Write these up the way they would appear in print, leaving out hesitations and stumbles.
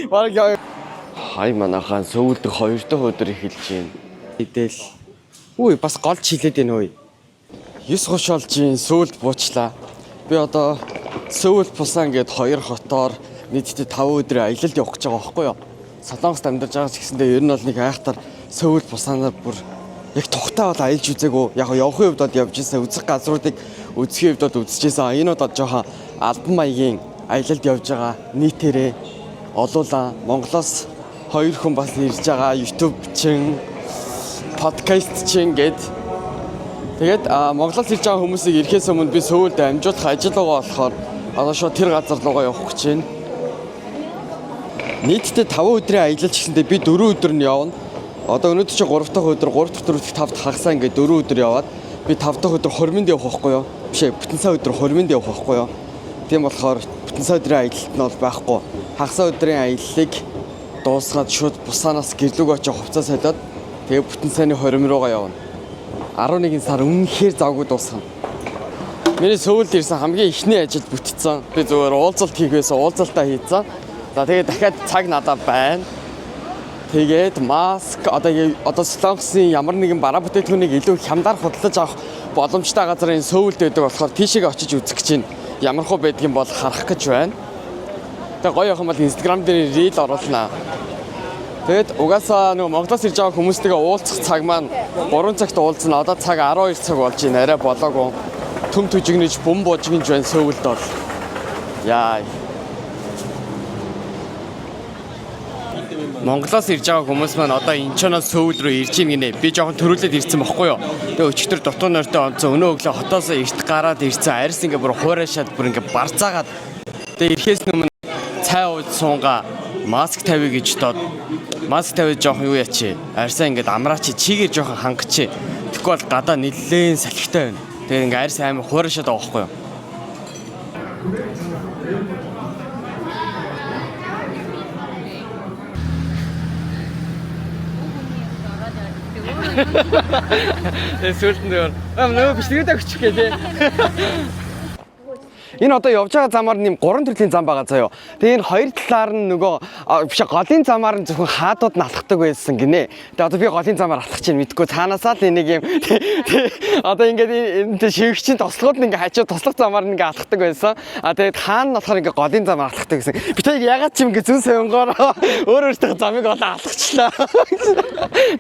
Баг хай манайхан сөвөлдөг 2 дахь өдөр эхэлж байна. Идэл. Үгүй бас гол чилээд байна уу? 9 гош болж сөвөлд буучлаа. Би одоо Сөүл Пусан гээд 2 хотоор нийтдээ 5 өдрийн аялалд явах гэж байгаа байхгүй юу? Солонгост амьдарч байгаа ч гэсэндээ ер нь бол нэг айхтар Сөүл Пусанаар бүр яг тухтай бол аялж үзээгүй. Яг явахын хувьд бол явж ирсэн, үзэх газруудыг үзэхийн хувьд бол үзчихсэн. Энэ удаад жоохон албан маягийн аялалд явж байгаа. Нийтээрээ олуулаа. Монголоос 2 хүн бас ирж байгаа. YouTube чин, подкаст чин гээд тэгээд Монголоос ирж байгаа хүмүүсийг ирэхээс өмнө би Сөүлд амжуулах ажил байгаа болохоор одоо шууд тэр газар руугаа явах гэж байна. Нийтдээ 5 өдрийн аялал гэсэндээ би 4 өдөр нь явна. Одоо өнөөдөр чи 3 дахь өдөр, 3 дахь, 4 дахь, 5 дахь хагасаа ингээд 4 өдөр яваад би 5 дахь өдөр Хорминд явах байхгүй юу? Биш ээ, бүтэн сая өдөр Хорминд явах байхгүй юу? Тийм болохоор бүтэн сая өдрийн аялалт нь бол байхгүй. Хагасаа өдрийн аяллыг дуусгаад шууд Пусанаас гэрлүүг очиж хувцас солиод тэгээ бүтэн саяны Хорми руугаа явна. 11 сар үнэхээр завгүй дуусгана. Миний Сөүлд ирсэн хамгийн ихний ажил бүтцсэн. Би зүгээр уулзалт хийх байсан, уулзалтаа хийцэн. За тэгээд дахиад цаг надад байна. Тэгээд маск одоо Солонгосын ямар нэгэн бараа бүтээгдэхүүнийг илүү хямдар худалдаж авах боломжтой газар энэ Сөүлд байдаг болохоор тийшээ очиж үзэх гэж байна. Ямар хөө байдгийг бол харах гэж байна. Тэгээд гоё явах юм бол Instagram дээр reel оруулнаа. Тэгэд угаасаа нөгөө Монголоос ирж байгаа хүмүүстэйгээ уулзах цаг маань 3 цагт уулзна. Одоо цаг 12 цаг болж байна. Арай болоогүй. Төм төжигнөж бум бууж гинж байна Сөүлд бол. Яа. Монголоос ирж байгаа хүмүүс маань одоо энэ ч оноо Сөүл рүү ирж ийн гинэ. Би жоохон төрүүлээд ирсэн бохгүй юу. Тэгээ өчтөр дутуу нойртой онцсон. Өнөө өглөө хотоос эрт гараад ирсэн. Арьс ингээ бүр хуурайшаад бүр ингээ барцаагаад. Тэгээ ирэхээс өмнө цай ууж суунгаа маск тавья гэж доод маск тавьж жоохон юу ячи. Арьсаа ингээд амраачи чигээр жоохон хангачи. Тэгэхгүй бол гадаа нэлээд салхитай байна. Тэгээ ингээ арьс амар хуурайшаад байгаа байхгүй юу. Эсвэл нөө бичлэгээ өгчих гээ тий. Энэ одоо явж байгаа замаар нэм 3 төрлийн зам байгаа заяо. Тэгээ энэ хоёр талаар нь нөгөө биш голын замаар нь зөвхөн хаадууд нь алхдаг байсан гинэ. Тэгээ одоо би голын замаар алхах чинь мэдгүй цаанаасаа л энийг юм одоо ингээд энэ шивгчийн тослогууд нь ингээд хажуу тослох замаар нь ингээд алхдаг байсан. Тэгээд хаана нь болохоор ингээд голын замаар алхдаг гэсэн. Би та ягаад ч юм ингээд зүн сонгоор өөр өөртөө замыг олоо алхачлаа.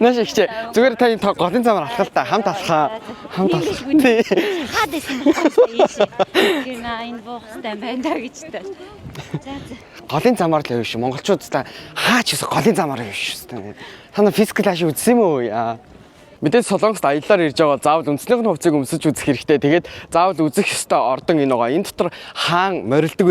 Наш ихчээ. Зүгээр та энэ голын замаар алхах та хамт алхаа. Хамт алхах. Хаад исэн байна. Энэ буухтай байна гэж таа. Голын замаар л явж шүү. Монголчуудаа хаач гэсэн голын замаар явж шүү. Та нар физикал хааш үзсэн юм уу яа? Мэдээж Солонгост аяллаар ирж байгаа заавал үндснийх нь хувцсыг өмсөж үзэх хэрэгтэй. Тэгээд заавал үзэх ёстой ордон энэ байгаа. Энэ дотор хаан морилдог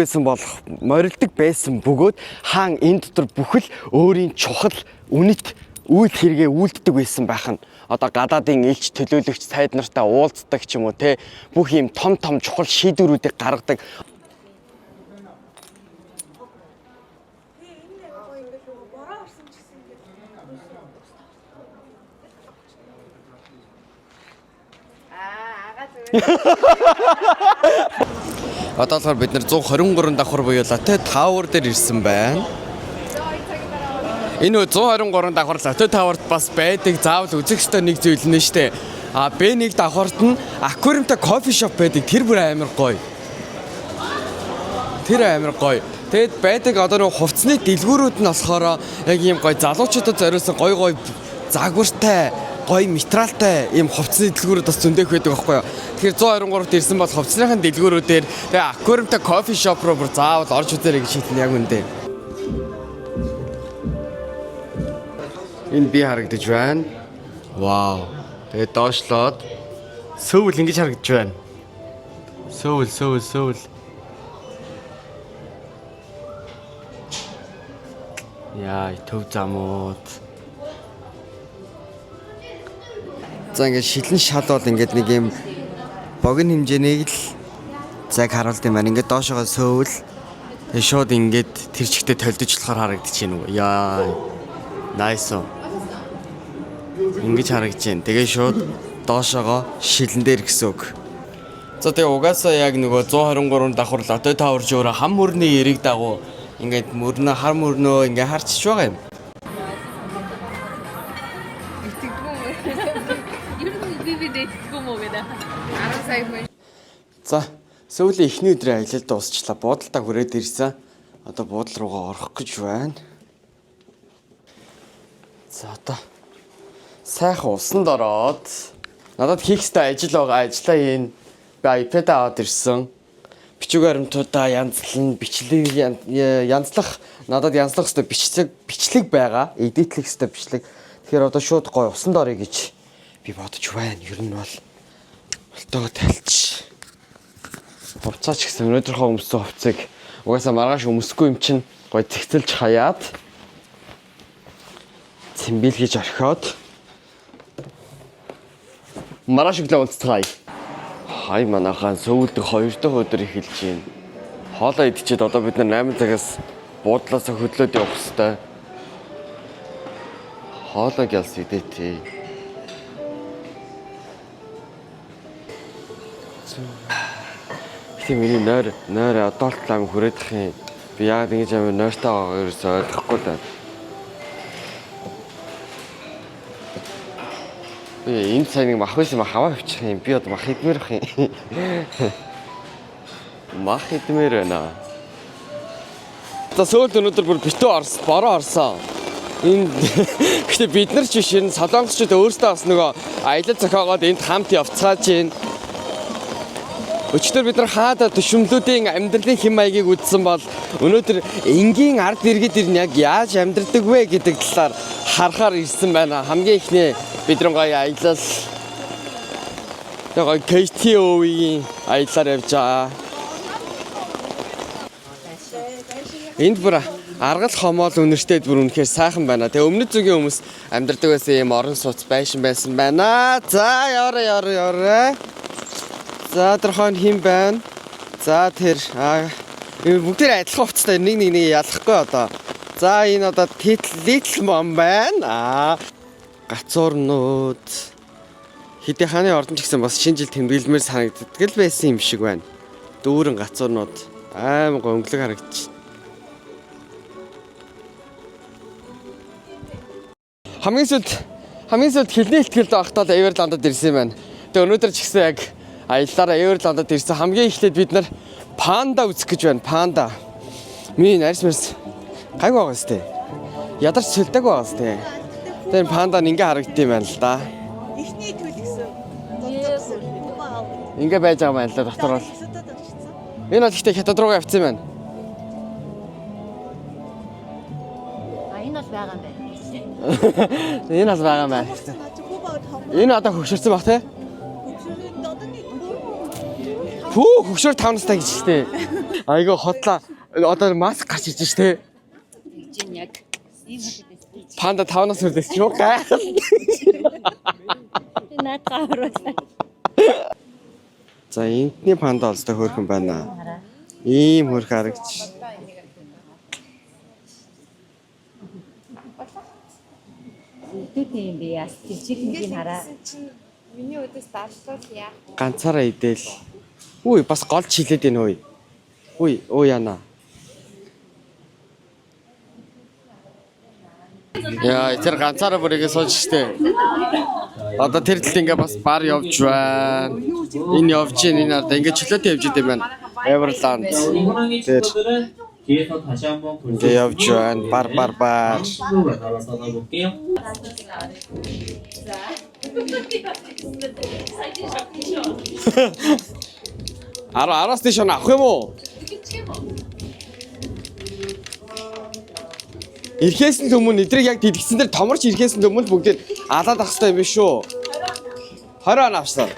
байсан бөгөөд хаан энэ дотор бүхэл өөрийн чухал үнэт үйл хэрэгээ үйлддэг байсан байх нь. Одоо гадаадын элч төлөөлөгч сайд нартай уулздаг ч юм уу те бүх юм том чухал шийдвэрүүдийг гаргадаг. Одоо болохоор бид нэр 123 давхар буюу Латте Тауэр дээр ирсэн байна. Энэ 123 давхар Латте Тауэрт бас байдаг заавал үзэх ёстой нэг зүйл нэ штэ. Б1 давхарт нь аквариумтай кофе шоп байдаг. Тэр бүр амар гоё. Тэгэд байдаг одоо нэг хувцсны дэлгүүрүүд нь болохоор яг ийм гоё залуучуудад зориулсан гоё загвартай гоё материалтай ийм хувцсны дэлгүүрүүд бас зөндөх байдаг байхгүй юу. Тэгэхээр 123-т ирсэн бол хувцсныхын дэлгүүрүүдээр тэгээ аквариумтай кофе шоп руу бүр заавал орж үзээрэй гэж хэлнэ яг үндэ. Энэ би харагдаж байна. Вау. Тэгээ доошлоод Сөүл ингэж харагдаж байна. Сөүл. Яа, төв замууд. За ингээд шилэн шал бол ингээд нэг юм богино хэмжээнийг л цаг харуулт юм байна. Ингээд доошогоо Сөүл шууд ингээд тэр чигтээ толдож болохоор харагдаж байна уу. Яа. Nice. Ингэж харагдаж байна. Тэгээ шууд доошогоо шилэн дээр гэсэн үг. За тэгээ угаасаа яг нөгөө 123 давхар лото таварж өөрөө хам мөрний эрэг дагуу ингээд мөрнө хар мөрнөө ингээд харчиж байгаа юм. За сүүлийн эхний өдрийн аялал дуусчлаа. Буудалдаа хүрээд ирсэн. Одоо буудал руугаа орох гэж байна. За одоо сайхан усанд ороод надад хийх ёстой ажил байгаа. Ажлаа хийн. Би iPad аваад ирсэн. Бичиг баримтуудаа янзлан, бичлэг янзлах, надад янзлах ёстой бичлэг байгаа. Эдитлэх ёстой бичлэг. Тэгэхээр одоо шууд гой усанд орё гэж би бодож байна. Ер нь бол болтойгоо тайлч. Хувцаач гэсэн өнөөдрийнхөө өмссөн хувцсыг угаасаа маргааш өмсөхгүй юм чинь гой цэгцэлж хаяад цэмбийлгэж орхиод маргааш өглөө унтцгаая. Хай манайхан сүүлдэх 2 дахь өдөр эхэлж байна. Хоолоо идчихэд одоо бид нар 8 цагаас буудлаас хөдлөөд явах хэрэгтэй. Хоолойг ялс идэтий. Гэтэ миний нойр одоолт лам хүрээдэх юм. Би яагаад ингэж амар нойртой байгааг ерөөсөй ойлгохгүй л байна. Би энэ цайныг мах байсан хаваа авчих юм. Би одоо мах идмээр ах юм. Мах идмээр байна. За сүүлд өнөөдөр бүр битүү бороо орсон. Энэ гэхдээ бид нар ч биш энэ солонгосчууд өөрсдөө бас нөгөө аялал зохиогоод энд хамт явцгааж байна. Өчигдөр бид нар хаад төшөмлүүдийн амьдралын хэм маягийг үзсэн бол өнөөдөр энгийн ард иргэд ирнэ яг яаж амьдрдаг вэ гэдэг талаар харахаар ирсэн байна. Хамгийн ихний бидний гоё аялал яг KTO-ийн аяллаар явж байгаа. Энд бүр аргал хомоол үнэртэйд бүр үнэхээр сайхан байна. Тэгээ өмнөд зүгийн хүмүүс амьдардаг байсан юм орон сууц байсан байна. За яваа. За тэр хон хим байна. За тэр бүгдээр адилхан хувцастай нэг ялахгүй одоо. За энэ одоо Little Mom байна. Гацуурнууд хэдий хааны ордон ч гэсэн бас шинэ жил тэмдэглэмээр санагддаг л байсан юм шиг байна. Дүүрэн гацуурнууд аим гонглог харагдчих. Хамгийн сүүлд хилний ихтгэл байхдаа Эверландад ирсэн юм байна. Тэгээ өнөөдөр ч гэсэн яг аяллаараа Эверландад ирсэн. Хамгийн эхлээд бид нар панда үзэх гэж байна. Панда. Миний нарьс гайг байгаа сте. Ядарч сэлдэг байгаа сте. Тэр панда ингээ харагдсан юм байна л да. Ихний төл гэсэн. Ингээ байж байгаа юм байна л да дотор бол. Энэ бол ихтэй хятад руугаа явцсан юм байна. Энэ бол байгаа юм байна. Энэ бас байгаа юм байна. Энэ одоо хөгшөрсөн баг те? Хөө хөгшөр 5 настай гэж штэ. Айгаа хотлаа. Одоо маск гарч ирж штэ. Жин яг ийм хэлээс. Панда 5 нас хүрдээс ч юу гай. Натгаараа. За энтний панда олстой хөөрхөн байна. Ийм хөрх харагч. Тийм би яс чиг хараа. Миний өдөөс дадлал яах. Ганцаараа идэл. Үгүй бас гол чилээд байна үе. Үе яана. Яа, тэр ганцаараа бүрийгээ сууж штэ. Одоо тэр талд ингээ бас бар явж байна. Энэ явж гин энэ арда ингээ чөлөөтэй явж идэм байна. Эверланд. Тэр 뒤에서 다시 한번 ингээ явж байна. Бар. 신호를 달아서 볼게요. Араас тийш авах юм уу? Ирэхээс нь өмнө эдрийг яг дидгсэн дээр томорч ирэхээс нь өмнө бүгдийг алаад авах хэрэгтэй юм биш үү? 20 он авсан.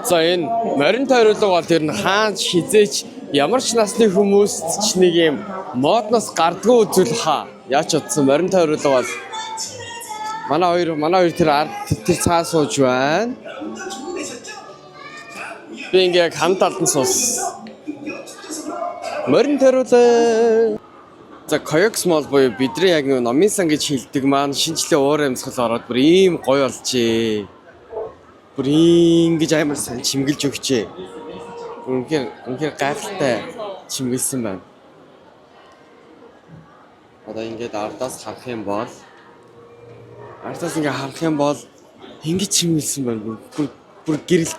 За энэ морин тойруулга бол тэр нь хаан хизээч ямар ч насны хүмүүст ч нэг юм модноос гардгүй үзүүл хаа. Яач утсан морин тойруулга бол манай хоёр тэр ард тэр цаа сууж байна. Би ингээ хамт алдан суус. Морин тойруулга. За Коёкс мол буюу бидний яг нэг номын сан гэж хэлдэг маань шинжлэх уур амьсгал ороод бүр ийм гоё болжээ. Бүр ингэж амар сайн чимгэлж өгчээ. Үнэхээр гайхалтай чимгэлсэн байна. Одоо ингээд ардаас харах юм бол ингэж чимгэлсэн байна. Бүр гэрэл